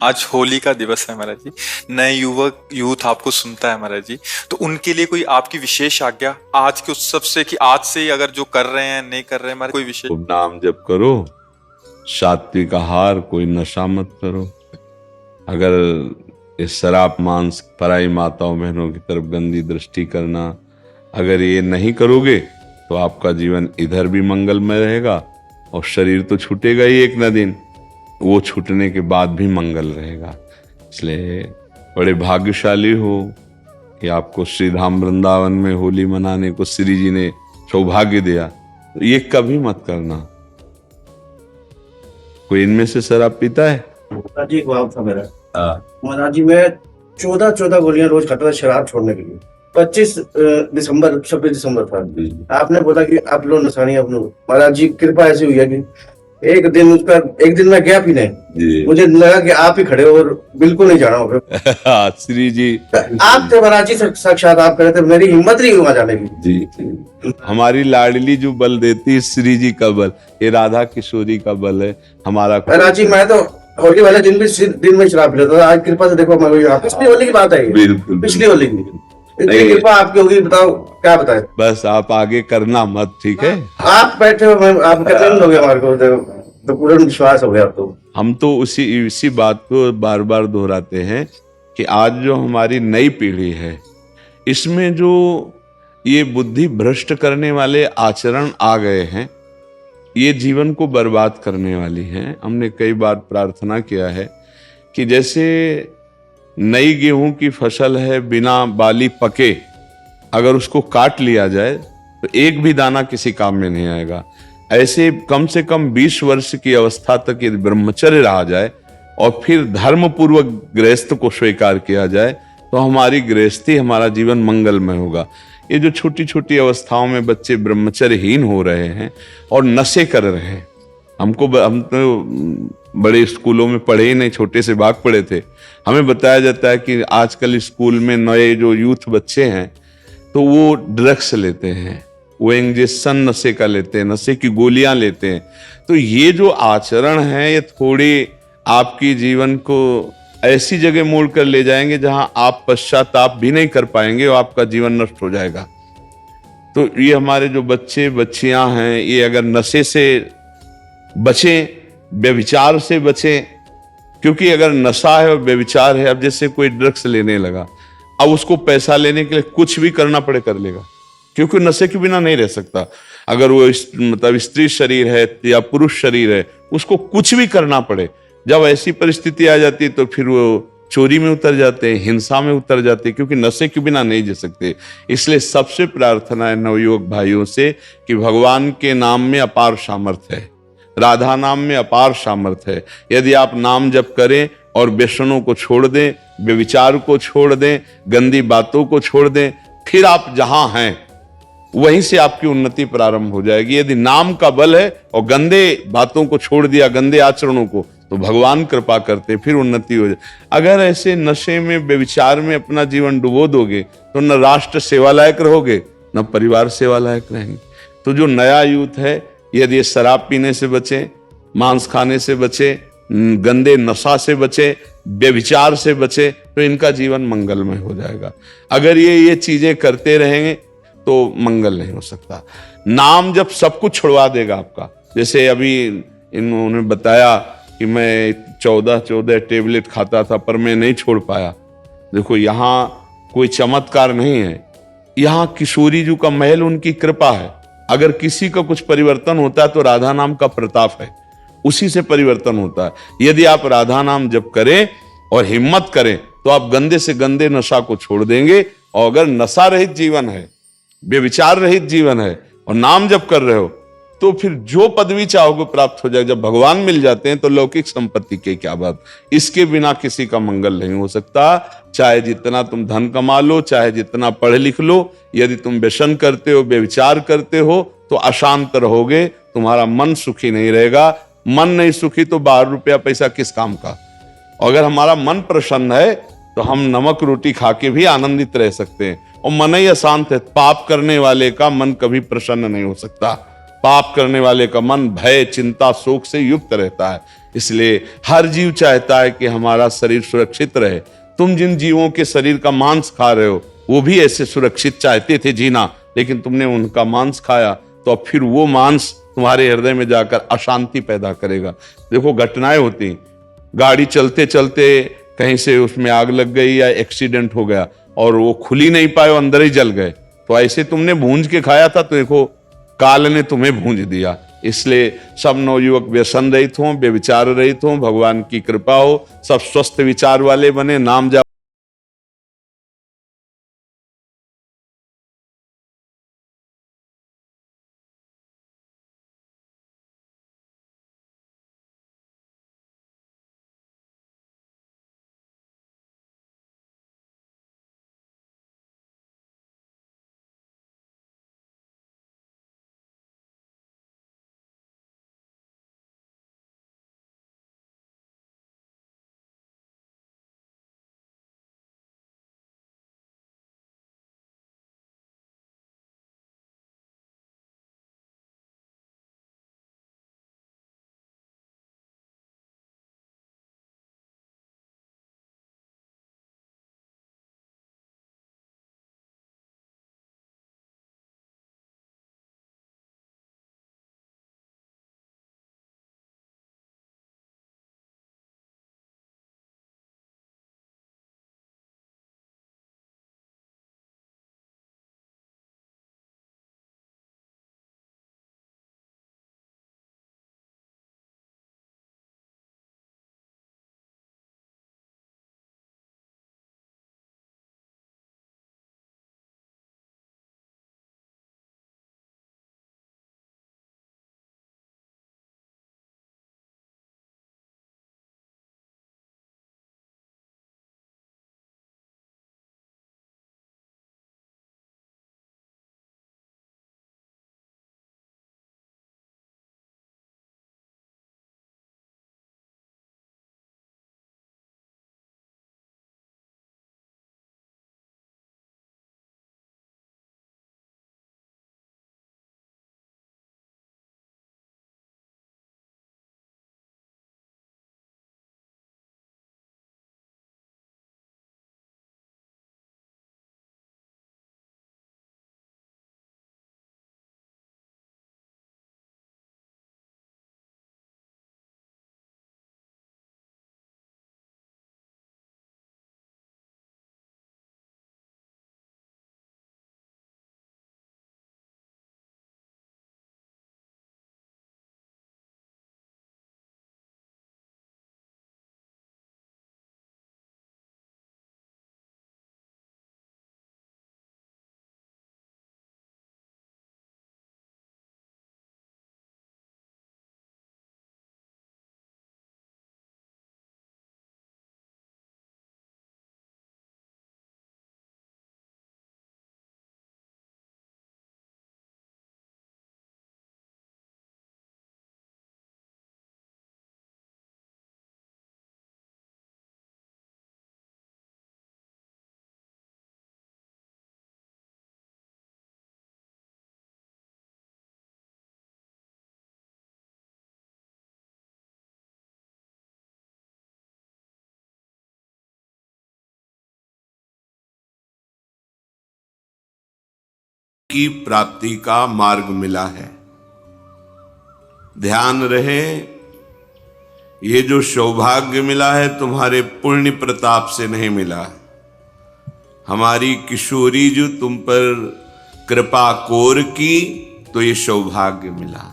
आज होली का दिवस है महाराज जी। नए यूथ आपको सुनता है महाराज जी, तो उनके लिए कोई आपकी विशेष आज्ञा आज के उत्सव से, कि आज से ही अगर जो कर रहे हैं नहीं कर रहे हैं महाराज, कोई विशेष? नाम जप करो, सात्विक आहार, कोई नशा मत करो। अगर इस शराब मांस, पराई माताओं बहनों की तरफ गंदी दृष्टि करना, अगर ये नहीं करोगे तो आपका जीवन इधर भी मंगलमय रहेगा और शरीर तो छूटेगा ही एक न दिन, वो छूटने के बाद भी मंगल रहेगा। इसलिए बड़े भाग्यशाली हो कि आपको श्री धाम वृंदावन में होली मनाने को श्री जी ने सौभाग्य दिया। तो ये कभी मत करना। कोई इनमें से शराब पीता है? जी एक भाव था मेरा। महाराज जी मैं 14 गोलियां रोज खाता था शराब छोड़ने के लिए। 25 दिसंबर 26 दिसंबर था। आपने बोला कि आप लोग नशा नहीं, आप लोग। महाराज जी कृपा ऐसी हुई है कि एक दिन मैं गया पीने, मुझे लगा कि आप ही खड़े हो और बिल्कुल नहीं जाना होगा। श्री जी आप थे महाराज जी, साक्षात आप करे थे, मेरी हिम्मत नहीं हुई वहां जाने की। जी हमारी लाडली जो बल देती है श्री जी का बल, ये राधा किशोरी का बल है हमारा। महाराज जी मैं तो होली वाले दिन भी दिन में शराब पीता था। आज कृपा से देखो मैं पिछली होली की बात है, बिल्कुल पिछली होली की। इतनी कृपा आपकी होगी, बताओ क्या बताए। बस आप आगे करना मत, ठीक है? आप बैठे हो, आप कितने दिन हो गए हमारे को, तो पूरा विश्वास हो गया। तो हम तो इसी बात को बार बार दोहराते हैं कि आज जो हमारी नई पीढ़ी है, इसमें जो ये बुद्धि भ्रष्ट करने वाले आचरण आ गए हैं, ये जीवन को बर्बाद करने वाली हैं। हमने कई बार प्रार्थना किया है कि जैसे नई गेहूं की फसल है, बिना बाली पके अगर उसको काट लिया जाए तो एक भी दाना किसी काम में नहीं आएगा। ऐसे कम से कम 20 वर्ष की अवस्था तक यदि ब्रह्मचर्य रहा जाए और फिर धर्म पूर्वक गृहस्थ को स्वीकार किया जाए तो हमारी गृहस्थी, हमारा जीवन मंगलमय होगा। ये जो छोटी छोटी अवस्थाओं में बच्चे ब्रह्मचर्यहीन हो रहे हैं और नशे कर रहे हैं, हम तो बड़े स्कूलों में पढ़े ही नहीं, छोटे से भाग पड़े थे। हमें बताया जाता है कि आजकल स्कूल में नए जो यूथ बच्चे हैं तो वो ड्रग्स लेते हैं, वो इंजेक्शन नशे का लेते हैं, नशे की गोलियां लेते हैं। तो ये जो आचरण है ये थोड़ी आपकी जीवन को ऐसी जगह मोड़ कर ले जाएंगे जहां आप पश्चाताप भी नहीं कर पाएंगे और आपका जीवन नष्ट हो जाएगा। तो ये हमारे जो बच्चे बच्चियां हैं, ये अगर नशे से बचें, व्यभिचार से बचें, क्योंकि अगर नशा है और व्यभिचार है, अब जैसे कोई ड्रग्स लेने लगा, अब उसको पैसा लेने के लिए कुछ भी करना पड़े कर लेगा, क्योंकि नशे के बिना नहीं रह सकता। अगर वो मतलब स्त्री शरीर है या पुरुष शरीर है, उसको कुछ भी करना पड़े। जब ऐसी परिस्थिति आ जाती है तो फिर वो चोरी में उतर जाते हैं, हिंसा में उतर जाते हैं, क्योंकि नशे के बिना नहीं जी सकते। इसलिए सबसे प्रार्थना है नवयुवक भाइयों से कि भगवान के नाम में अपार सामर्थ्य है, राधा नाम में अपार सामर्थ्य है। यदि आप नाम जप करें और व्यसनों को छोड़ दें, व्यभिचार को छोड़ दें, गंदी बातों को छोड़ दें, फिर आप जहां हैं वहीं से आपकी उन्नति प्रारंभ हो जाएगी। यदि नाम का बल है और गंदे बातों को छोड़ दिया, गंदे आचरणों को, तो भगवान कृपा करते, फिर उन्नति हो जाए। अगर ऐसे नशे में, व्यभिचार में अपना जीवन डुबो दोगे तो न राष्ट्र सेवा लायक रहोगे, न परिवार सेवा लायक रहेंगे। तो जो नया यूथ है, यदि शराब पीने से बचे, मांस खाने से बचे, गंदे नशा से बचे, व्यभिचार से बचे, तो इनका जीवन मंगलमय हो जाएगा। अगर ये चीजें करते रहेंगे तो मंगल नहीं हो सकता। नाम जब सब कुछ छुड़वा देगा आपका। जैसे अभी इन्होंने बताया कि मैं 14 टेबलेट खाता था पर मैं नहीं छोड़ पाया। देखो यहाँ कोई चमत्कार नहीं है, यहाँ किशोरी जी का महल, उनकी कृपा है। अगर किसी का कुछ परिवर्तन होता है तो राधा नाम का प्रताप है, उसी से परिवर्तन होता है। यदि आप राधा नाम जप करें और हिम्मत करें तो आप गंदे से गंदे नशा को छोड़ देंगे। और अगर नशा रहित जीवन है, व्यभिचार रहित जीवन है और नाम जप कर रहे हो, तो फिर जो पदवी चाहोगे प्राप्त हो जाएगा। जब भगवान मिल जाते हैं तो लौकिक संपत्ति के क्या बात। इसके बिना किसी का मंगल नहीं हो सकता। चाहे जितना तुम धन कमा लो, चाहे जितना पढ़ लिख लो, यदि तुम व्यसन करते हो, व्यभिचार करते हो, तो अशांत रहोगे, तुम्हारा मन सुखी नहीं रहेगा। मन नहीं सुखी तो 12 रुपया पैसा किस काम का। अगर हमारा मन प्रसन्न है तो हम नमक रोटी खा के भी आनंदित रह सकते हैं। और मन ही अशांत है, पाप करने वाले का मन कभी प्रसन्न नहीं हो सकता। पाप करने वाले का मन भय, चिंता, शोक से युक्त रहता है। इसलिए हर जीव चाहता है कि हमारा शरीर सुरक्षित रहे। तुम जिन जीवों के शरीर का मांस खा रहे हो वो भी ऐसे सुरक्षित चाहते थे जीना, लेकिन तुमने उनका मांस खाया तो अब फिर वो मांस तुम्हारे हृदय में जाकर अशांति पैदा करेगा। देखो घटनाएं होती, गाड़ी चलते चलते कहीं से उसमें आग लग गई या एक्सीडेंट हो गया और वो खुल ही नहीं पाए, अंदर ही जल गए, तो ऐसे तुमने भूंज के खाया था तो देखो काल ने तुम्हें भूंज दिया। इसलिए सब नवयुवक व्यसन रहित हों, व्यभिचार रहित हों, भगवान की कृपा हो, सब स्वस्थ विचार वाले बने, नाम जप की प्राप्ति का मार्ग मिला है। ध्यान रहे, ये जो सौभाग्य मिला है तुम्हारे पुण्य प्रताप से नहीं मिला। हमारी किशोरी जो तुम पर कृपा कोर की तो ये सौभाग्य मिला।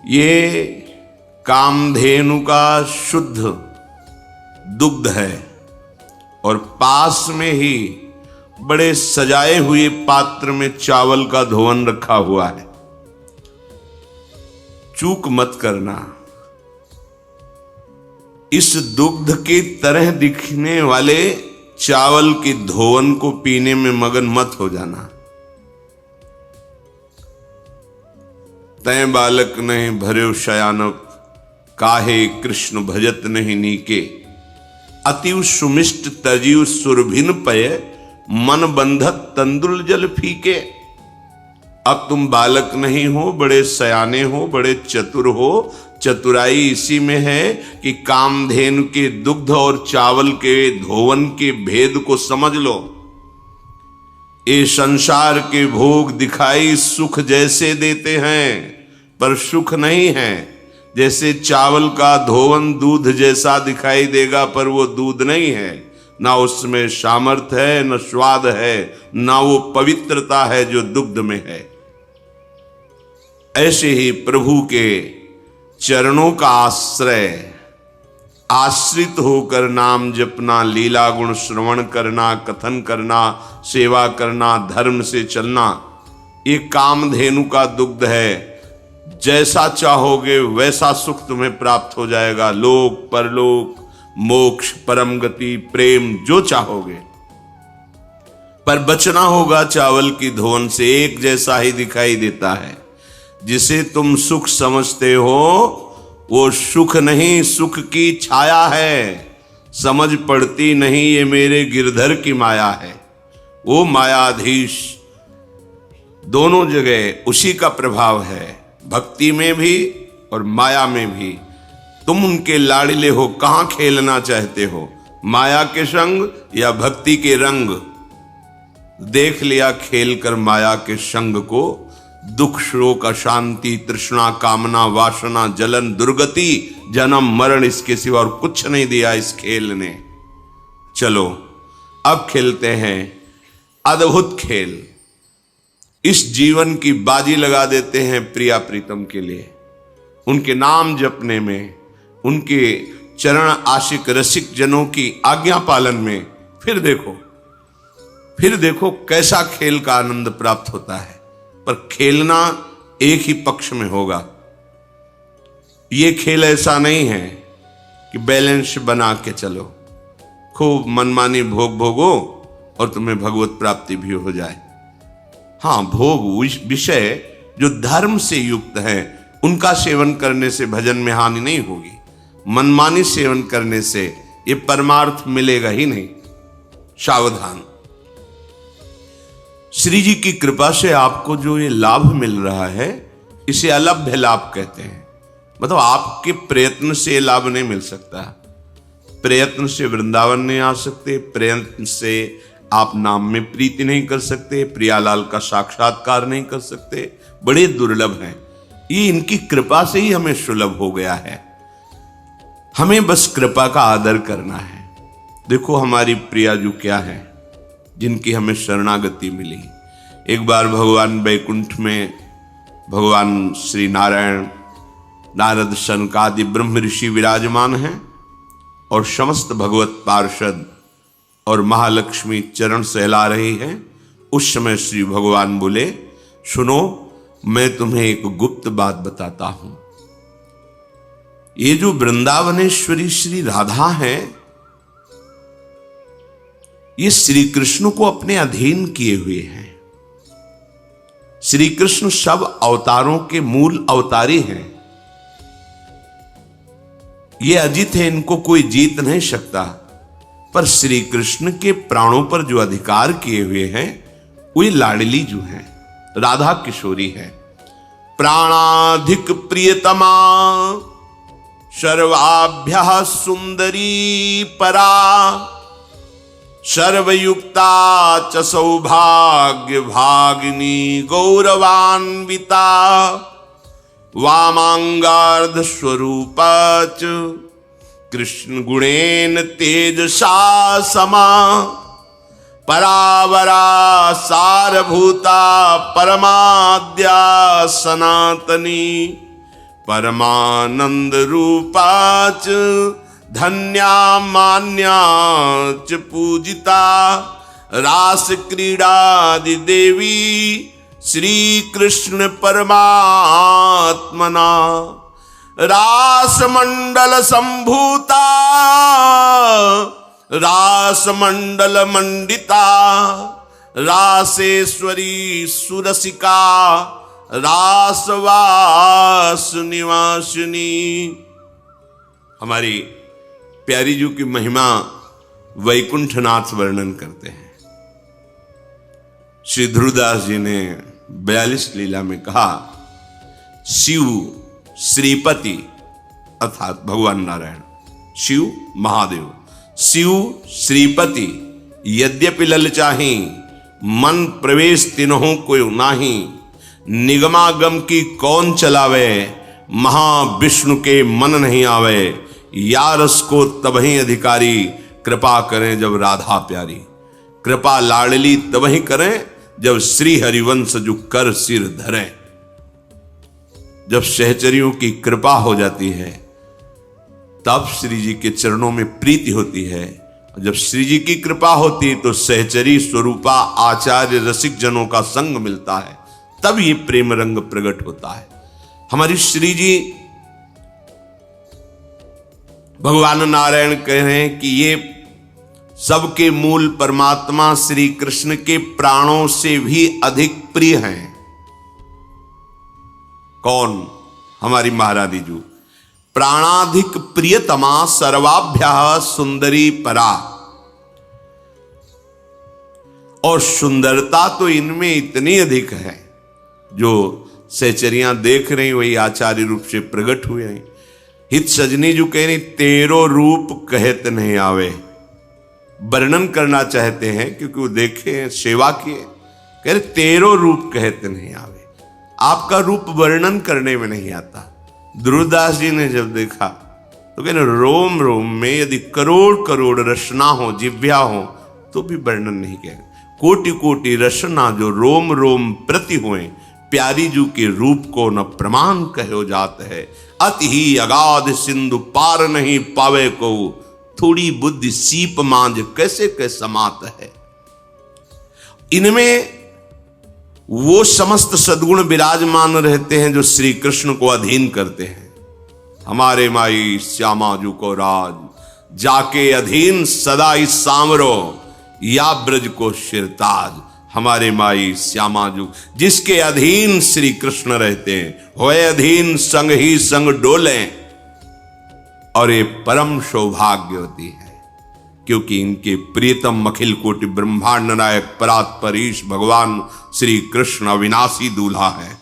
ये कामधेनु का शुद्ध दुग्ध है और पास में ही बड़े सजाए हुए पात्र में चावल का धोवन रखा हुआ है। चूक मत करना। इस दुग्ध की तरह दिखने वाले चावल के धोवन को पीने में मगन मत हो जाना। तय बालक नहीं भर्यो शयानप, काहे कृष्ण भजत नहीं नीके। अतिव सुमिष्ट तजीव सुरभिन पय, मन बंधत तंदुल जल फीके। अब तुम बालक नहीं हो, बड़े सयाने हो, बड़े चतुर हो। चतुराई इसी में है कि कामधेनु के दुग्ध और चावल के धोवन के भेद को समझ लो। ये संसार के भोग दिखाई सुख जैसे देते हैं, पर सुख नहीं है। जैसे चावल का धोवन दूध जैसा दिखाई देगा, पर वो दूध नहीं है। ना उसमें सामर्थ्य है, न स्वाद है, ना वो पवित्रता है जो दुग्ध में है। ऐसे ही प्रभु के चरणों का आश्रय, आश्रित होकर नाम जपना, लीला गुण श्रवण करना, कथन करना, सेवा करना, धर्म से चलना, ये कामधेनु का दुग्ध है। जैसा चाहोगे वैसा सुख तुम्हें प्राप्त हो जाएगा। लोक परलोक, मोक्ष, परम गति, प्रेम, जो चाहोगे। पर बचना होगा चावल की धोवन से। एक जैसा ही दिखाई देता है। जिसे तुम सुख समझते हो वो सुख नहीं, सुख की छाया है। समझ पड़ती नहीं ये मेरे गिरधर की माया है। वो मायाधीश दोनों जगह उसी का प्रभाव है, भक्ति में भी और माया में भी। तुम उनके लाड़िले हो, कहां खेलना चाहते हो, माया के संग या भक्ति के रंग। देख लिया खेल कर माया के संग को। दुख, शोक, अशांति, तृष्णा, कामना, वासना, जलन, दुर्गति, जन्म, मरण, इसके सिवा और कुछ नहीं दिया इस खेल ने। चलो अब खेलते हैं अद्भुत खेल। इस जीवन की बाजी लगा देते हैं प्रिया प्रीतम के लिए। उनके नाम जपने में, उनके चरण आशिक रसिक जनों की आज्ञा पालन में फिर देखो कैसा खेल का आनंद प्राप्त होता है। पर खेलना एक ही पक्ष में होगा। ये खेल ऐसा नहीं है कि बैलेंस बना के चलो, खूब मनमानी भोग भोगो और तुम्हें भगवत प्राप्ति भी हो जाए। हाँ, भोग विषय जो धर्म से युक्त है उनका सेवन करने से भजन में हानि नहीं होगी। मनमानी सेवन करने से ये परमार्थ मिलेगा ही नहीं। सावधान। श्री जी की कृपा से आपको जो ये लाभ मिल रहा है इसे अलभ्य लाभ कहते हैं। मतलब आपके प्रयत्न से लाभ नहीं मिल सकता। प्रयत्न से वृंदावन नहीं आ सकते, प्रयत्न से आप नाम में प्रीति नहीं कर सकते, प्रियालाल का साक्षात्कार नहीं कर सकते, बड़े दुर्लभ हैं। ये इनकी कृपा से ही हमें सुलभ हो गया है। हमें बस कृपा का आदर करना है। देखो हमारी प्रिया जो क्या है, जिनकी हमें शरणागति मिली। एक बार भगवान वैकुंठ में भगवान श्री नारायण, नारद, सनकादि ब्रह्म ऋषि विराजमान हैं और समस्त भगवत पार्षद और महालक्ष्मी चरण सहला रही हैं। उस समय श्री भगवान बोले, सुनो मैं तुम्हें एक गुप्त बात बताता हूं। ये जो वृंदावनेश्वरी श्री राधा हैं, ये श्री कृष्ण को अपने अधीन किए हुए हैं। श्री कृष्ण सब अवतारों के मूल अवतारी हैं। ये अजित है, इनको कोई जीत नहीं सकता। पर श्री कृष्ण के प्राणों पर जो अधिकार किए हुए हैं वे लाडली जो हैं, राधा किशोरी है। प्राणाधिक प्रियतमा सर्वाभ्यः सुंदरी परा, सर्वयुक्ता च सौभाग्य भागिनी गौरवान्विता, वामांगार्ध स्वरूपा च कृष्ण गुणेन तेजसा समा, परावरा सारभूता परमाद्या सनातनी, परमानंद रूपा च धन्या मान्या च पूजिता, रास क्रीडादि देवी श्री कृष्ण परमात्मना, रास मंडल संभूता रास मंडल मंडिता, रासेश्वरी सुरसिका, रासवास निवासिनी। हमारी प्यारी जी की महिमा वैकुंठनाथ वर्णन करते हैं। श्री ध्रुवदास जी ने 42 लीला में कहा, शिव श्रीपति अर्थात भगवान नारायण, शिव महादेव, शिव श्रीपति यद्यपि ललचाही, मन प्रवेश तिन्हों कोई नाही, निगमागम की कौन चलावे, महाविष्णु के मन नहीं आवे, या रस को तबही अधिकारी, कृपा करें जब राधा प्यारी। कृपा लाडली तबही करें जब श्री हरिवंश जो कर सिर धरें। जब सहचरियों की कृपा हो जाती है तब श्री जी के चरणों में प्रीति होती है। जब श्री जी की कृपा होती है तो सहचरी स्वरूपा आचार्य रसिक जनों का संग मिलता है, तब ये प्रेम रंग प्रकट होता है। हमारी श्री जी भगवान नारायण कह रहे हैं कि ये सबके मूल परमात्मा श्री कृष्ण के प्राणों से भी अधिक प्रिय हैं। कौन? हमारी महारानी जी। प्राणाधिक प्रियतमा सर्वाभ्या सुंदरी परा। और सुंदरता तो इनमें इतनी अधिक है, जो सहचरियां देख रही वही आचार्य रूप से प्रकट हुए हैं। हित सजनी जो कह रही, तेरो रूप कहत नहीं आवे। वर्णन करना चाहते हैं क्योंकि वो देखे, सेवा किए, कह रहे तेरो रूप कहत नहीं आवे। आपका रूप वर्णन करने में नहीं आता। ध्रुवदास जी ने जब देखा तो कह रहे रोम रोम में यदि करोड़ करोड़ रचना हो, जिव्या हो, तो भी वर्णन नहीं किया। कोटि कोटि रचना जो रोम रोम प्रति हुए, प्यारी जू के रूप को न प्रमाण कहो जात है। अति ही अगाध सिंधु पार नहीं पावे को, थोड़ी बुद्धि सीप मांझ कैसे के समात है। इनमें वो समस्त सद्गुण विराजमान रहते हैं जो श्री कृष्ण को अधीन करते हैं। हमारे माई श्यामा जू को राज, जाके अधीन सदा इस सांवरो, या ब्रज को शिरताज। हमारे माई श्यामा जू जिसके अधीन श्री कृष्ण रहते हैं, होए अधीन संग ही संग डोले। और ये परम सौभाग्यवती है क्योंकि इनके प्रियतम अखिल कोटि ब्रह्मांड नायक परात्परीश भगवान श्री कृष्ण अविनाशी दूल्हा है।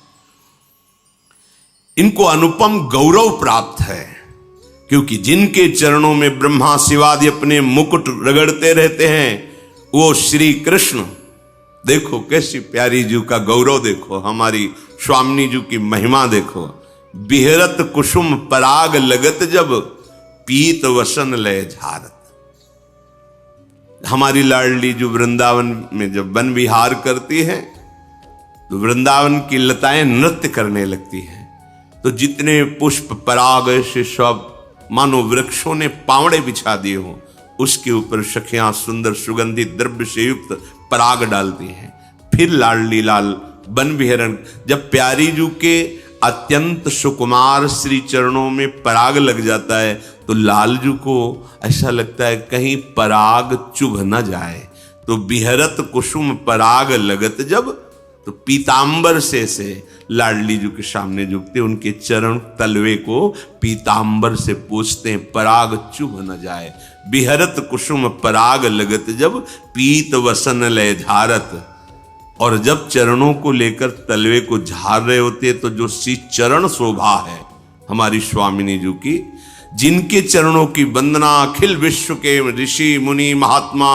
इनको अनुपम गौरव प्राप्त है क्योंकि जिनके चरणों में ब्रह्मा शिवादि अपने मुकुट रगड़ते रहते हैं, वो श्री कृष्ण। देखो कैसी प्यारी जी का गौरव, देखो हमारी स्वामिनी जी की महिमा देखो। बिहरत कुसुम पराग लगत जब, पीत वसन लय झारत। हमारी लाडली जो वृंदावन में जब वन विहार करती है तो वृंदावन की लताएं नृत्य करने लगती हैं। तो जितने पुष्प पराग से सब मानो वृक्षों ने पावड़े बिछा दिए हों, उसके ऊपर सखियां सुंदर सुगंधित द्रव्य से युक्त पराग डालती हैं। फिर लाडली लाल वन विहरण, जब प्यारी जू के अत्यंत सुकुमार श्री चरणों में पराग लग जाता है तो लालजू को ऐसा लगता है कहीं पराग चुभ न जाए। तो बिहरत कुसुम पराग लगत जब, तो पीतांबर से लाडली जू के सामने झुकते, उनके चरण तलवे को पीतांबर से पूछते हैं पराग चुभ न जाए। बिहरत कुसुम पराग लगत जब, पीत वसन लय झारत। और जब चरणों को लेकर तलवे को झाड़ रहे होते तो जो सी चरण शोभा है हमारी स्वामिनी जी की, जिनके चरणों की वंदना अखिल विश्व के ऋषि मुनि महात्मा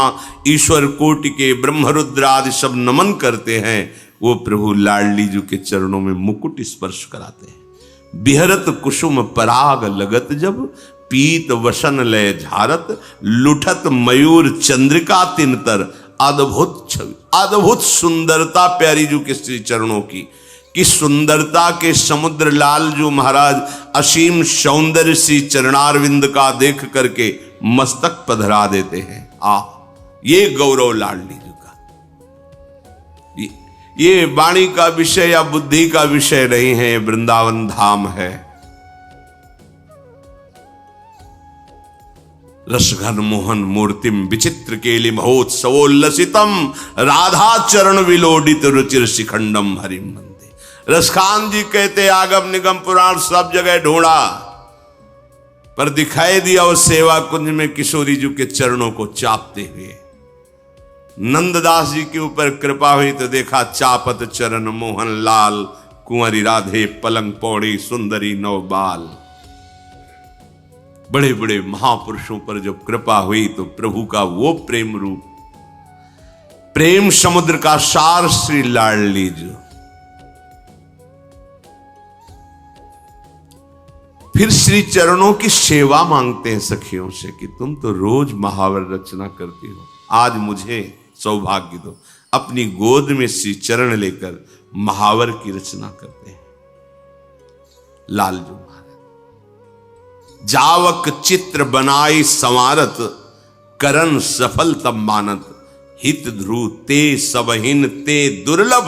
ईश्वर कोटि के ब्रह्मरुद्र आदि सब नमन करते हैं, वो प्रभु लाडली जी के चरणों में मुकुट स्पर्श कराते हैं। बिहरत कुसुम पराग लगत जब, पीत वसन लय झारत। लुठत मयूर चंद्रिका तिनतर। अद्भुत छवि, अद्भुत सुंदरता प्यारी जू के श्री चरणों की, कि सुंदरता के समुद्र लाल जो महाराज असीम सौंदर्य सी चरणारविंद का देख करके मस्तक पधरा देते हैं। ये गौरव लाडली जी का। ये वाणी का विषय या बुद्धि का विषय नहीं है, वृंदावन धाम है। रसघन मोहन मूर्तिम विचित्र केलि महोत्सवोल्लसितम, राधा चरण विलोडित रुचिर शिखंडम हरिम मंदे। रसखान जी कहते आगम निगम पुराण सब जगह ढूंढा, पर दिखाई दिया उस सेवा कुंज में किशोरी जी के चरणों को चापते हुए। नंददास जी के ऊपर कृपा हुई तो देखा चापत चरण मोहन लाल, कुंवरी राधे पलंग पौड़ी सुंदरी नवबाल। बड़े बड़े महापुरुषों पर जब कृपा हुई तो प्रभु का वो प्रेम रूप, प्रेम समुद्र का सार श्री लाडली जी। फिर श्री चरणों की सेवा मांगते हैं सखियों से कि तुम तो रोज महावर रचना करती हो, आज मुझे सौभाग्य दो। अपनी गोद में श्री चरण लेकर महावर की रचना करते हैं लालजू महाराज। जावक चित्र बनाई संवारत, करन सफल तब मानत, हित ध्रुव ते सबहिन ते दुर्लभ,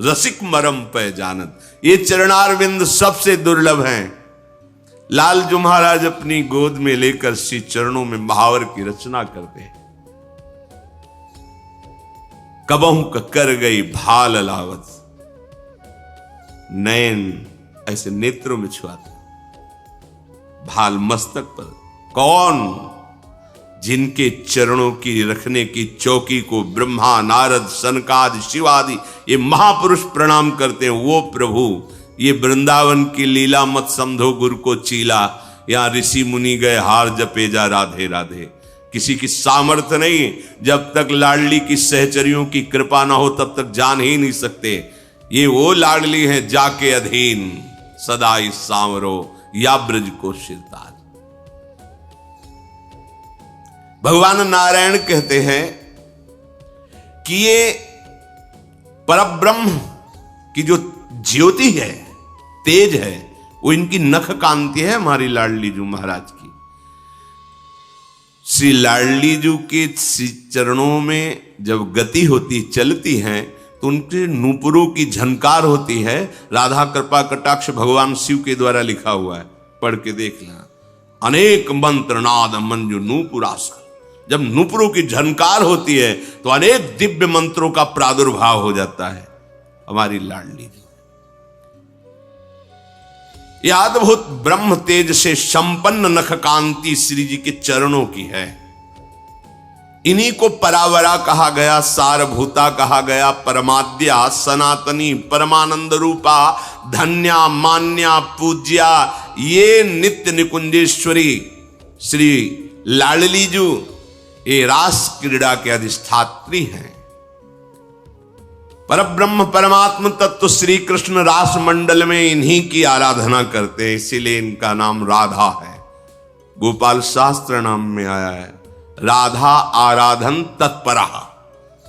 रसिक मरम पे जानत। ये चरणारविंद सबसे दुर्लभ हैं। लालजू महाराज अपनी गोद में लेकर श्री चरणों में महावर की रचना करते हैं। कबहू कर गई भाल लावत, नयन ऐसे नेत्रों में छुआते, भाल मस्तक पर। कौन? जिनके चरणों की रखने की चौकी को ब्रह्मा नारद सनकादि शिवादि ये महापुरुष प्रणाम करते हैं, वो प्रभु। ये वृंदावन की लीला मत समझो गुरु को चीला, यहां ऋषि मुनि गए हार जपे जा राधे राधे। किसी की सामर्थ्य नहीं, जब तक लाडली की सहचरियों की कृपा ना हो तब तक जान ही नहीं सकते। ये वो लाडली है जाके अधीन, सदा इस सांवरो या ब्रज को शिरताज। भगवान नारायण कहते हैं कि ये परब्रह्म की जो ज्योति है, तेज है, वो इनकी नख कांति है हमारी लाडली जू महाराज की। श्री लाडली जू के श्री चरणों में जब गति होती, चलती हैं, तो उनके नूपुरों की झनकार होती है। राधा कृपा कटाक्ष भगवान शिव के द्वारा लिखा हुआ है, पढ़ के देख लेना। अनेक मंत्र नाद मंजू नूपुरास्कर। जब नूपुरों की झनकार होती है तो अनेक दिव्य मंत्रों का प्रादुर्भाव हो जाता है। हमारी लाडली यह अद्भुत ब्रह्म तेज से संपन्न नख कांति श्री जी के चरणों की है। इन्हीं को परावरा कहा गया, सारभूता कहा गया, परमाद्या सनातनी परमानंद रूपा, धन्या मान्या पूज्या। ये नित्य निकुंजेश्वरी श्री लाडली जू ये रास क्रीड़ा के अधिष्ठात्री हैं। परब्रह्म परमात्म तत्व श्री कृष्ण रास मंडल में इन्हीं की आराधना करते हैं, इसीलिए इनका नाम राधा है। गोपाल शास्त्र नाम में आया है राधा आराधन तत्परा।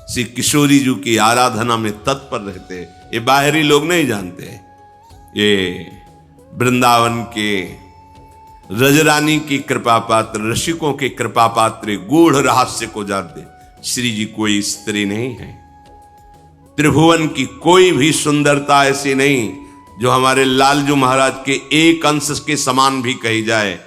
श्री किशोरी जी की आराधना में तत्पर रहते। ये बाहरी लोग नहीं जानते, ये वृंदावन के रजरानी की कृपा पात्र, रसिकों के कृपा पात्र गूढ़ रहस्य को जानते। श्री जी कोई स्त्री नहीं है। त्रिभुवन की कोई भी सुंदरता ऐसी नहीं जो हमारे लालजू महाराज के एक अंश के समान भी कही जाए,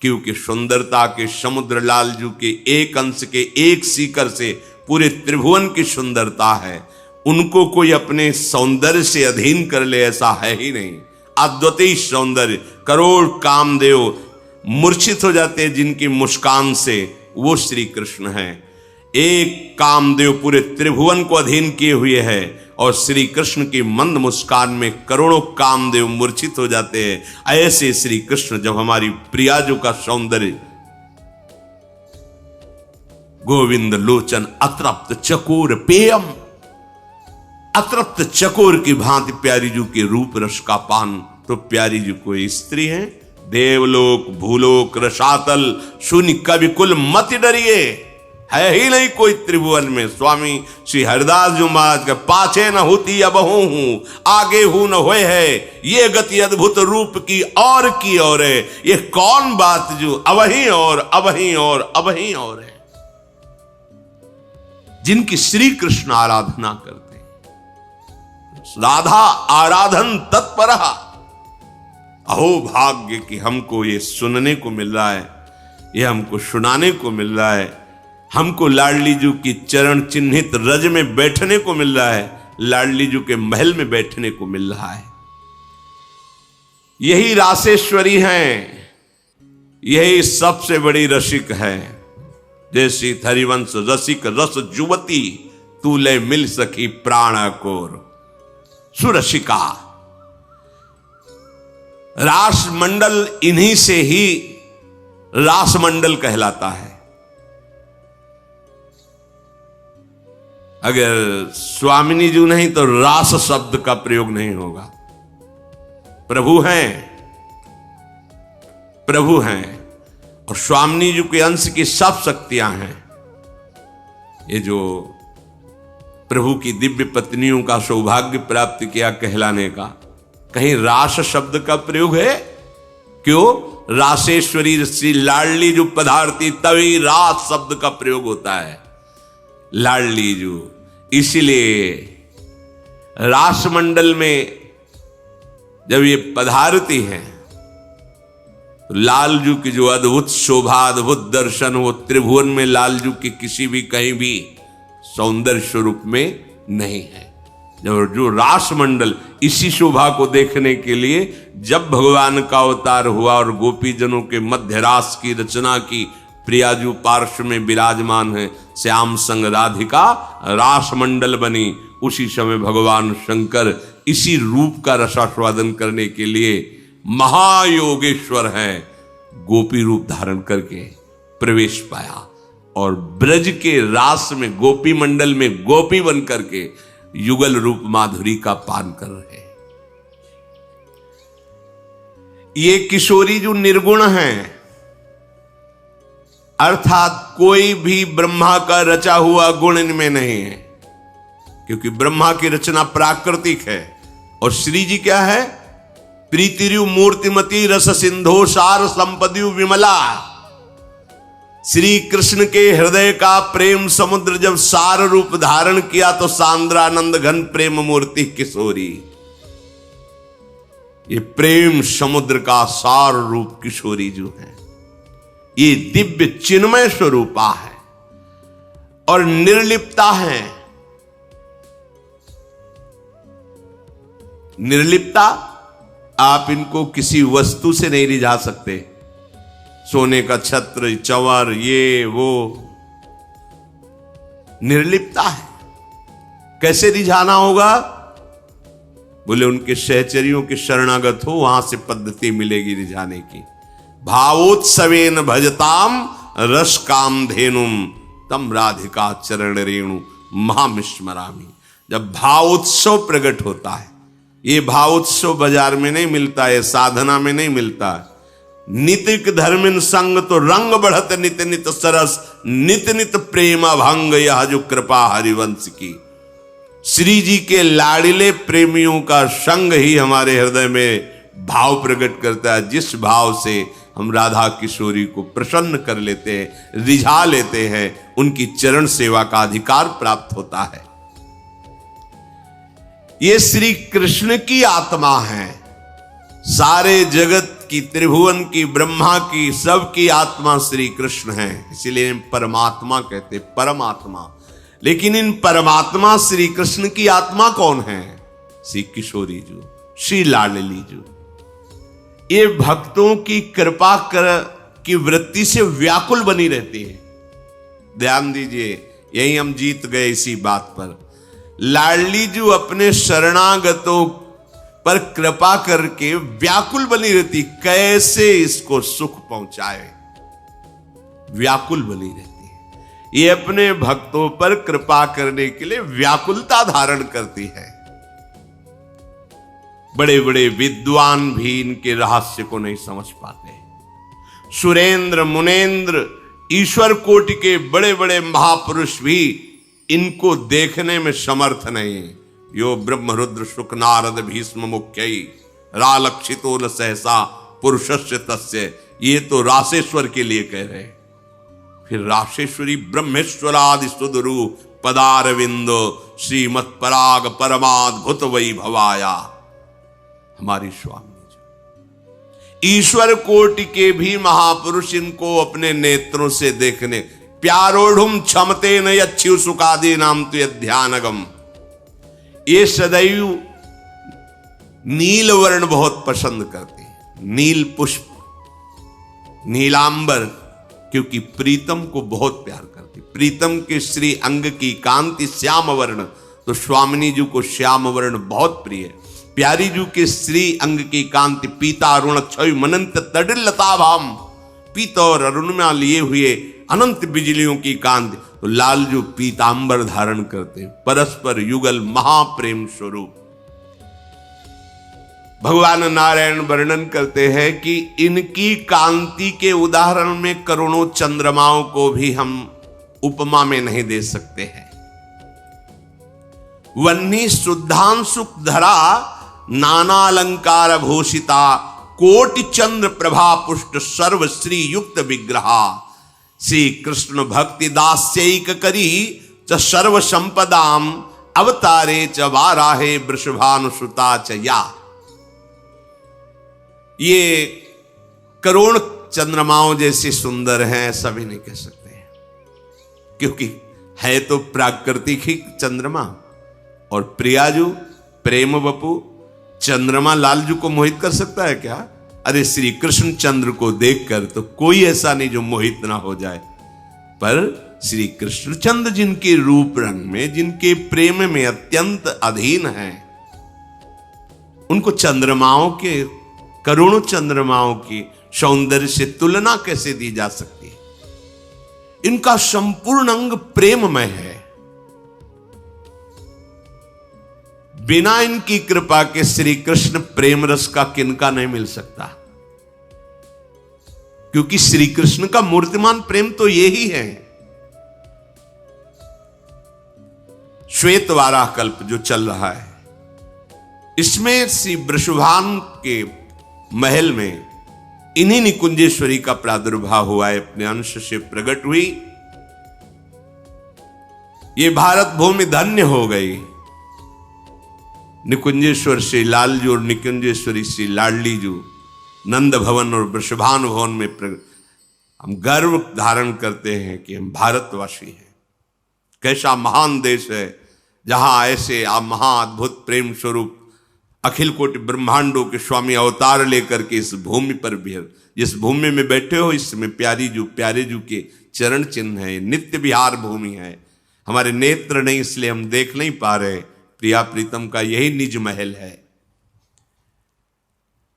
क्योंकि सुंदरता के समुद्र लालजू के एक अंश के एक सीकर से पूरे त्रिभुवन की सुंदरता है। उनको कोई अपने सौंदर्य से अधीन कर ले ऐसा है ही नहीं। अद्वितीय सौंदर्य, करोड़ कामदेव मूर्छित हो जाते हैं जिनकी मुस्कान से, वो श्री कृष्ण है। एक कामदेव पूरे त्रिभुवन को अधीन किए हुए है और श्री कृष्ण की मंद मुस्कान में करोड़ों कामदेव मूर्छित हो जाते हैं। ऐसे श्री कृष्ण जब हमारी प्रियाजू का सौंदर्य, गोविंद लोचन अतृप्त चकोर पेयम, अतृप्त चकोर की भांति प्यारी जू के रूप रस का पान। तो प्यारी जू कोई स्त्री है। देवलोक भूलोक रसातल शून्य कवि कुल मत डरिए, है ही नहीं कोई त्रिभुवन में। स्वामी श्री हरिदास जी महाराज के पाछे न होती अबहू हूं, आगे हूं न होए है, ये गति अद्भुत रूप की और है। ये कौन बात जो अबही और अबही और अबही और है। जिनकी श्री कृष्ण आराधना करते हैं, राधा आराधन तत्पर। अहो भाग्य कि हमको ये सुनने को मिल रहा है, ये हमको सुनाने को मिल रहा है, हमको लाडली जू की चरण चिन्हित रज में बैठने को मिल रहा है, लाडली जू के महल में बैठने को मिल रहा है। यही रासेश्वरी हैं, यही सबसे बड़ी रसिक है। जैसी हरिवंश रसिक रस जुवती, तूले मिल सकी प्राण कोर। सुरसिका, रास मंडल इन्हीं से ही रास मंडल कहलाता है। अगर स्वामिनी जी नहीं तो रास शब्द का प्रयोग नहीं होगा। प्रभु हैं, प्रभु हैं, और स्वामिनी जी के अंश की सब शक्तियां हैं। ये जो प्रभु की दिव्य पत्नियों का सौभाग्य प्राप्त किया कहलाने का, कहीं रास शब्द का प्रयोग है? क्यों? रासेश्वरी श्री लाडली जो पधारती तभी रास शब्द का प्रयोग होता है। लाडली जो, इसलिए रास मंडल में जब ये पधारती हैं तो लालजू की जो अद्भुत शोभा, अद्भुत दर्शन, वो त्रिभुवन में लालजू के किसी भी कहीं भी सौंदर्य स्वरूप में नहीं है। जब जो रास मंडल, इसी शोभा को देखने के लिए जब भगवान का अवतार हुआ और गोपीजनों के मध्य रास की रचना की, प्रियाजू पार्श्व में विराजमान है, श्याम संग राधिका रास मंडल बनी, उसी समय भगवान शंकर इसी रूप का रसास्वादन करने के लिए महायोगेश्वर हैं, गोपी रूप धारण करके प्रवेश पाया और ब्रज के रास में, गोपी मंडल में गोपी बन करके युगल रूप माधुरी का पान कर रहे। ये किशोरी जो निर्गुण हैं, अर्थात कोई भी ब्रह्मा का रचा हुआ गुण इनमें नहीं है, क्योंकि ब्रह्मा की रचना प्राकृतिक है और श्री जी क्या है? प्रीतिरु मूर्तिमती रस सिंधो सार संपदियु विमला। श्री कृष्ण के हृदय का प्रेम समुद्र जब सार रूप धारण किया तो सांद्रानंद घन प्रेम मूर्ति किशोरी। ये प्रेम समुद्र का सार रूप किशोरी जो है, ये दिव्य चिन्मय स्वरूपा है और निर्लिप्ता है। निर्लिप्ता, आप इनको किसी वस्तु से नहीं रिझा सकते। सोने का छत्र, चंवर, ये वो, निर्लिप्ता है। कैसे रिझाना होगा? बोले उनके सहचरियों के शरणागत हो, वहां से पद्धति मिलेगी रिझाने की। भावोत्सवेन भजताम रस काम धेनुम तम राधिका चरण रेणु महामिस्मरामी। जब भावोत्सव प्रकट होता है, ये भावोत्सव बाजार में नहीं मिलता है, साधना में नहीं मिलता है। नितिक धर्मिन संग तो रंग बढ़त नित नित सरस, नित नित प्रेम भंग यह जो कृपा हरिवंश की। श्री जी के लाड़िले प्रेमियों का संग ही हमारे हृदय में भाव प्रकट करता है, जिस भाव से हम राधा किशोरी को प्रसन्न कर लेते हैं, रिझा लेते हैं, उनकी चरण सेवा का अधिकार प्राप्त होता है। ये श्री कृष्ण की आत्मा है। सारे जगत की, त्रिभुवन की, ब्रह्मा की, सबकी आत्मा श्री कृष्ण है, इसीलिए परमात्मा कहते, परमात्मा। लेकिन इन परमात्मा श्री कृष्ण की आत्मा कौन है? श्री किशोरी जी, श्री लाडली जी। ये भक्तों की कृपा की वृत्ति से व्याकुल बनी रहती है। ध्यान दीजिए, यही हम जीत गए इसी बात पर। लाडली जी अपने शरणागतों पर कृपा करके व्याकुल बनी रहती, कैसे इसको सुख पहुंचाए, व्याकुल बनी रहती है। ये अपने भक्तों पर कृपा करने के लिए व्याकुलता धारण करती है। बड़े बड़े विद्वान भी इनके रहस्य को नहीं समझ पाते। सुरेंद्र, मुनेन्द्र, ईश्वर कोटि के बड़े बड़े महापुरुष भी इनको देखने में समर्थ नहीं। यो ब्रह्म रुद्र शुक नारद भीष्म मुख्यई रालक्षितो न सहसा पुरुषस्य तस्य। ये तो रासेश्वर के लिए कह रहे हैं। फिर रासेश्वरी ब्रह्मेश्वरादि सुदरु पदारविंदो श्रीमत् पराग परमाद्भुत वैभवाया। हमारी स्वामी जी, ईश्वर कोटि के भी महापुरुष इनको अपने नेत्रों से देखने, प्यारोढ़ुम क्षमते न अच्छी सुखादि नाम तो ध्यानगम। ये सदैव नील वर्ण बहुत पसंद करते हैं, नील पुष्प, नीलांबर, क्योंकि प्रीतम को बहुत प्यार करती। प्रीतम के श्री अंग की कांति श्याम वर्ण, तो स्वामिनी जी को श्याम वर्ण बहुत प्रिय है। प्यारी जी के श्री अंग की कांति पीता अरुण छवि मनंत तडिल लता भाम, पीता और अरुणिमा लिए हुए अनंत बिजलियों की कांति। तो लालजू पीतांबर धारण करते, परस्पर युगल महाप्रेम स्वरूप। भगवान नारायण वर्णन करते हैं कि इनकी कांति के उदाहरण में करोड़ों चंद्रमाओं को भी हम उपमा में नहीं दे सकते हैं। वन्नी शुद्धांशुक धरा नाना अलंकार भूषिता, कोटि चंद्र प्रभा पुष्ट सर्व श्री युक्त विग्रहा। श्री कृष्ण भक्ति दास्यैक करी च सर्व संपदाम, अवतारे च वाराहे वृषभानुसुता च या। ये करोड़ चंद्रमाओं जैसे सुंदर हैं ऐसा भी नहीं कह सकते हैं, क्योंकि है तो प्राकृतिक ही चंद्रमा। और प्रियाजू प्रेम वपु चंद्रमा लालजू को मोहित कर सकता है क्या? अरे श्री कृष्ण चंद्र को देखकर तो कोई ऐसा नहीं जो मोहित ना हो जाए, पर श्री कृष्ण चंद्र जिनके रूप रंग में, जिनके प्रेम में अत्यंत अधीन हैं, उनको चंद्रमाओं के, करोड़ों चंद्रमाओं की सौंदर्य से तुलना कैसे दी जा सकती है? इनका संपूर्ण अंग प्रेममय है। बिना इनकी कृपा के श्री कृष्ण प्रेम रस का किनका नहीं मिल सकता, क्योंकि श्री कृष्ण का मूर्तिमान प्रेम तो यही है। श्वेत वाराह कल्प जो चल रहा है, इसमें श्री वृषभान के महल में इन्हीं निकुंजेश्वरी का प्रादुर्भाव हुआ है, अपने अंश से प्रकट हुई। ये भारत भूमि धन्य हो गई। निकुंजेश्वर श्री लालजू और निकुंजेश्वरी श्री लाडलीजू नंद भवन और वृषभान भवन में हम गर्व धारण करते हैं कि हम भारतवासी हैं। कैसा महान देश है जहां ऐसे महाअद्भुत प्रेम स्वरूप अखिल कोटि ब्रह्मांडों के स्वामी अवतार लेकर के इस भूमि पर भी, जिस भूमि में बैठे हो इसमें प्यारे जू के चरण चिन्ह है। नित्य विहार भूमि है। हमारे नेत्र नहीं इसलिए हम देख नहीं पा रहे, प्रिया प्रीतम का यही निज महल है।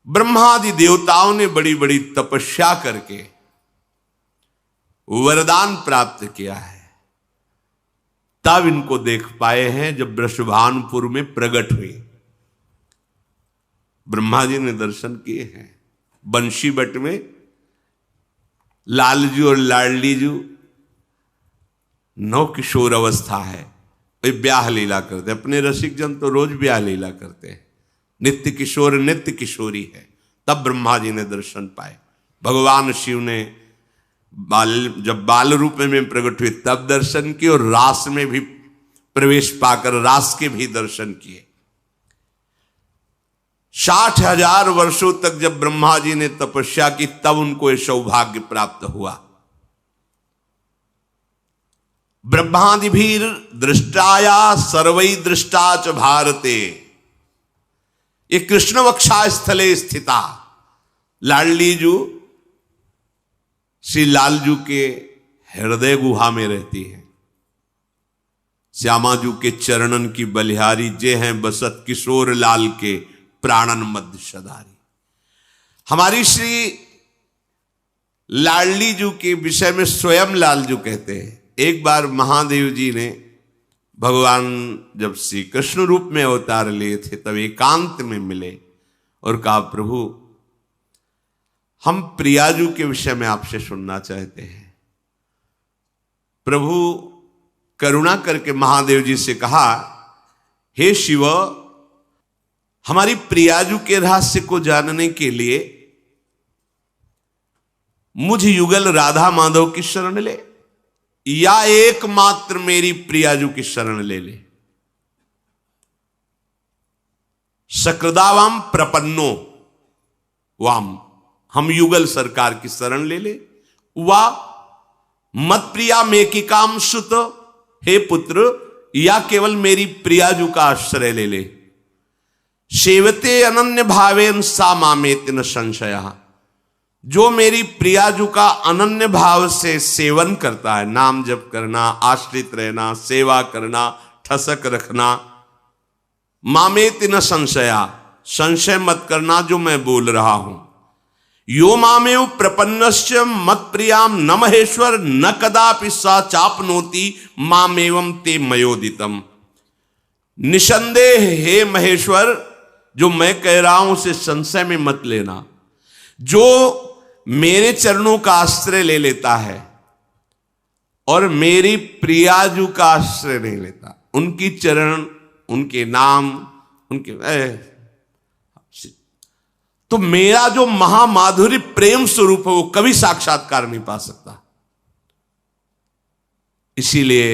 ब्रह्मादि देवताओं ने बड़ी बड़ी तपस्या करके वरदान प्राप्त किया है, तब इनको देख पाए हैं जब वृषभानपुर में प्रकट हुई। ब्रह्मा जी ने दर्शन किए हैं। बंशी बट में लालजू और लाडलीजू नौ किशोर अवस्था है, वे ब्याह लीला करते। अपने रसिक जन तो रोज ब्याह लीला करते हैं। नित्य किशोर नित्य किशोरी है। तब ब्रह्मा जी ने दर्शन पाए। भगवान शिव ने जब बाल रूप में प्रकट हुए तब दर्शन किए, और रास में भी प्रवेश पाकर रास के भी दर्शन किए। 60,000 वर्षों तक जब ब्रह्मा जी ने तपस्या की तब उनको यह सौभाग्य प्राप्त हुआ। ब्रह्मादिभीर दृष्टाया सर्वै दृष्टा च भारते, ये कृष्ण वक्षा स्थले स्थिता। लाडलीजू श्री लालजू के हृदय गुहा में रहती है। श्यामाजू के चरणन की बलिहारी जे हैं बसत किशोर लाल के प्राणन मध्य सदारी। हमारी श्री लाडलीजू के विषय में स्वयं लालजू कहते हैं, एक बार महादेव जी ने भगवान जब श्री कृष्ण रूप में अवतार लिए थे तब एकांत में मिले और कहा, प्रभु हम प्रियाजू के विषय में आपसे सुनना चाहते हैं। प्रभु करुणा करके महादेव जी से कहा, हे शिव, हमारी प्रियाजू के रहस्य को जानने के लिए मुझ युगल राधा माधव की शरण ले, या एकमात्र मेरी प्रियाजू की शरण ले ले। सकृदावाम प्रपन्नो वाम, हम युगल सरकार की शरण ले ले। वा मत प्रिया मेकिकाम सुत, हे पुत्र, या केवल मेरी प्रियाजू का आश्रय ले ले। सेवते अनन्य भावेन सा मामेत न संशय, जो मेरी प्रियाजू का अनन्य भाव से सेवन करता है, नाम जप करना, आश्रित रहना, सेवा करना, ठसक रखना, मामेति न संशया, संशय मत करना जो मैं बोल रहा हूं। यो मामेव प्रपन्नस्य मत प्रियाम न महेश्वर न कदापि सा चापनोति मामेवम ते मयोदितम। निसंदेह हे महेश्वर, जो मैं कह रहा हूं उसे संशय में मत लेना। जो मेरे चरणों का आश्रय ले लेता है और मेरी प्रियाजू का आश्रय नहीं लेता, उनकी चरण, उनके नाम, उनके तो मेरा जो महामाधुरी प्रेम स्वरूप है वो कभी साक्षात्कार नहीं पा सकता। इसीलिए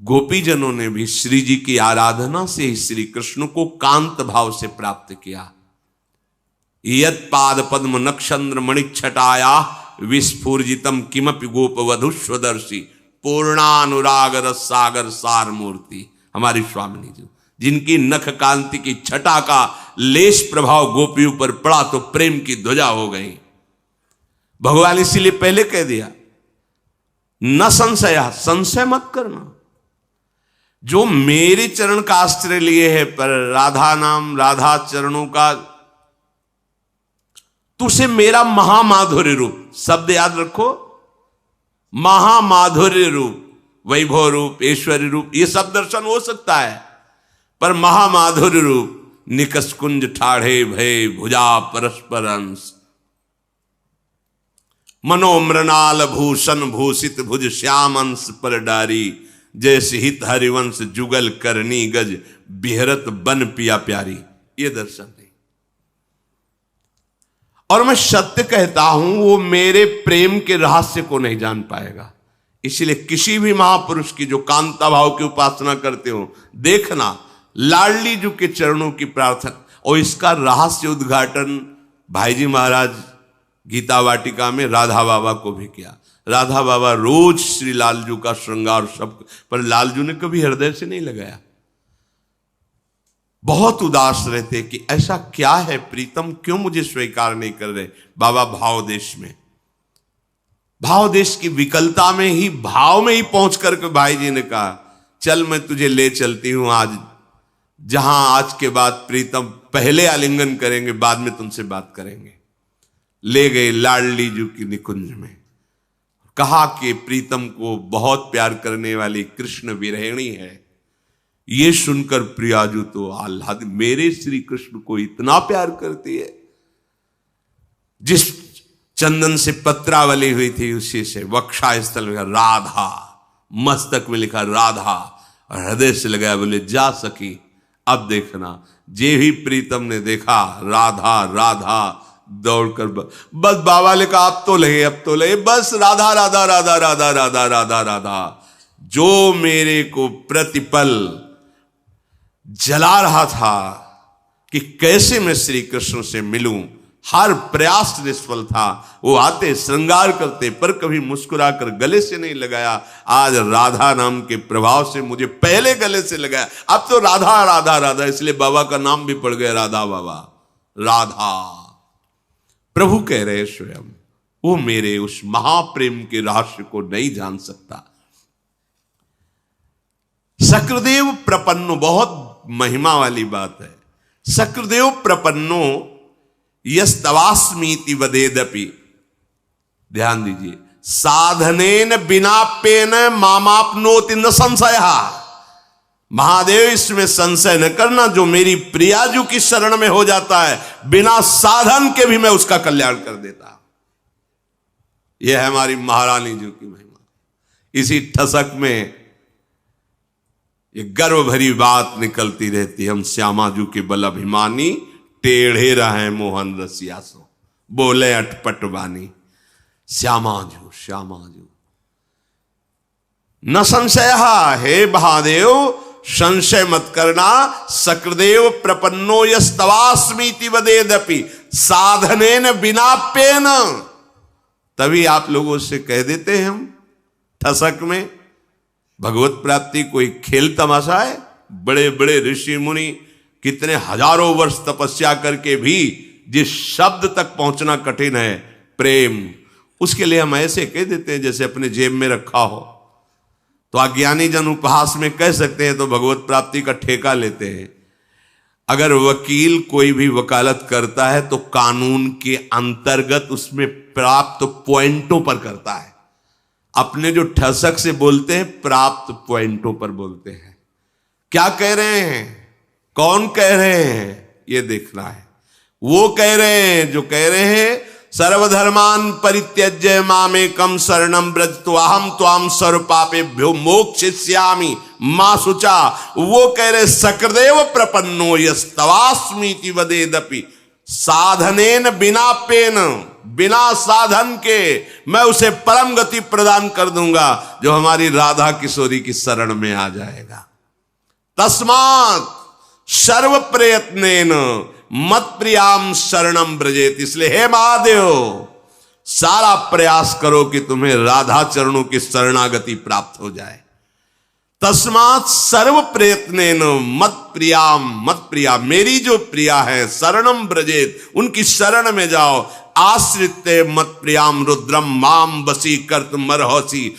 गोपीजनों ने भी श्री जी की आराधना से ही श्री कृष्ण को कांत भाव से प्राप्त किया। यत पाद पद्म नक्षत्र मणिच्छटाया विस्फूर्जितम किमपि गोप वधुस्वदर्शी पूर्णानुराग रस सागर सार मूर्ति। हमारी स्वामिनी जी, जिनकी नख कांति की छटा का लेश प्रभाव गोपियों पर पड़ा तो प्रेम की ध्वजा हो गई। भगवान इसीलिए पहले कह दिया न संशया, संशय मत करना। जो मेरे चरण का आश्रय लिए है, पर राधा नाम, राधा चरणों का, तुझे मेरा महामाधुर्य रूप, शब्द याद रखो, महामाधुर्य रूप, वैभव रूप, ऐश्वर्य रूप, ये सब दर्शन हो सकता है, पर महामाधुर्य रूप निकस कुंज ठाढ़े भय भुजा परस्पर अंश, मनोमृणाल भूषण भूषित भुज श्याम अंश पर डारी, जैसे हित हरिवंश जुगल करनी गज बिहरत बन पिया प्यारी। ये दर्शन है। और मैं सत्य कहता हूं, वो मेरे प्रेम के रहस्य को नहीं जान पाएगा। इसलिए किसी भी महापुरुष की जो कांता भाव की उपासना करते हो, देखना लाडली जी के चरणों की प्रार्थना, और इसका रहस्य उद्घाटन भाई जी महाराज गीता वाटिका में राधा बाबा को भी किया। राधा बाबा रोज श्री लालजू का श्रृंगार सब, पर लालजू ने कभी हृदय से नहीं लगाया। बहुत उदास रहते कि ऐसा क्या है प्रीतम, क्यों मुझे स्वीकार नहीं कर रहे। बाबा भाव देश में, भाव देश की विकलता में ही, भाव में ही पहुंच करके भाई जी ने कहा चल मैं तुझे ले चलती हूं आज, जहां आज के बाद प्रीतम पहले आलिंगन करेंगे, बाद में तुमसे बात करेंगे। ले गए लाडली जी की निकुंज में, कहा कि प्रीतम को बहुत प्यार करने वाली कृष्ण विरहिणी है। ये सुनकर प्रियाजू तो आह्लाद, मेरे श्री कृष्ण को इतना प्यार करती है। जिस चंदन से पत्रावली हुई थी उसी से वक्षा स्थल में राधा, मस्तक में लिखा राधा, और हृदय से लगाया, बोले जा सकी अब देखना। जे ही प्रीतम ने देखा राधा राधा, दौड़कर बस बाबा ने कहा अब तो ले, बस राधा राधा राधा राधा राधा राधा राधा। जो मेरे को प्रतिपल जला रहा था कि कैसे मैं श्री कृष्ण से मिलूं, हर प्रयास निष्फल था। वो आते श्रृंगार करते, पर कभी मुस्कुरा कर गले से नहीं लगाया। आज राधा नाम के प्रभाव से मुझे पहले गले से लगाया, अब तो राधा राधा राधा, इसलिए बाबा का नाम भी पड़ गया राधा बाबा। राधा प्रभु कह रहे स्वयं, वो मेरे उस महाप्रेम के रहस्य को नहीं जान सकता। सक्रदेव प्रपन्नो, बहुत महिमा वाली बात है। सक्रदेव प्रपन्नो यस्तवास्मीति वदेदपि, ध्यान दीजिए, साधनेन बिनापेन मामापनोति न संशयः। महादेव इसमें संशय न करना, जो मेरी प्रियाजू की शरण में हो जाता है बिना साधन के भी मैं उसका कल्याण कर देता। यह है हमारी महारानी जी की महिमा। इसी ठसक में ये गर्व भरी बात निकलती रहती, हम श्यामा जू के बल अभिमानी, टेढ़े रहे मोहन रसिया सो, बोले अटपट बानी। श्यामा जू श्यामा जू न संशय, हे महादेव संशय मत करना। सक्रदेव प्रपन्नो यस्तवास्मीति वदेदपि साधनेन बिनाप्येन। तभी आप लोगों से कह देते हैं हम ठसक में, भगवत प्राप्ति कोई खेल तमाशा है? बड़े बड़े ऋषि मुनि कितने हजारों वर्ष तपस्या करके भी जिस शब्द तक पहुंचना कठिन है, प्रेम, उसके लिए हम ऐसे कह देते हैं जैसे अपने जेब में रखा हो। तो अज्ञानी जन उपहास में कह सकते हैं, तो भगवत प्राप्ति का ठेका लेते हैं। अगर वकील कोई भी वकालत करता है तो कानून के अंतर्गत उसमें प्राप्त पॉइंटों पर करता है। अपने जो ठसक से बोलते हैं, प्राप्त पॉइंटों पर बोलते हैं। क्या कह रहे हैं, कौन कह रहे हैं, ये देखना है। वो कह रहे हैं जो कह रहे हैं सर्वधर्मान परित्यज्य मामेकम शरणम व्रज त्वाहम त्वाम सर्व पापेभ्यो मोक्षयिष्यामि मा शुचा। वो कह रहे सकृदेव प्रपन्नो यस्तवास्मीति वदेदपि साधनेन बिना पेन, बिना साधन के मैं उसे परम गति प्रदान कर दूंगा जो हमारी राधा किशोरी की शरण में आ जाएगा। तस्मात् सर्व प्रयत्नेन मत प्रियाम शरणम ब्रजेत। इसलिए हे महादेव, सारा प्रयास करो कि तुम्हें राधा चरणों की शरणागति प्राप्त हो जाए। तस्मात् सर्व प्रयत्नेन मत प्रियाम, मत प्रिया, मेरी जो प्रिया है, शरणम ब्रजेत, उनकी शरण में जाओ। आश्रित मत प्रियाम रुद्रम माम वसी कर्त मरहसी।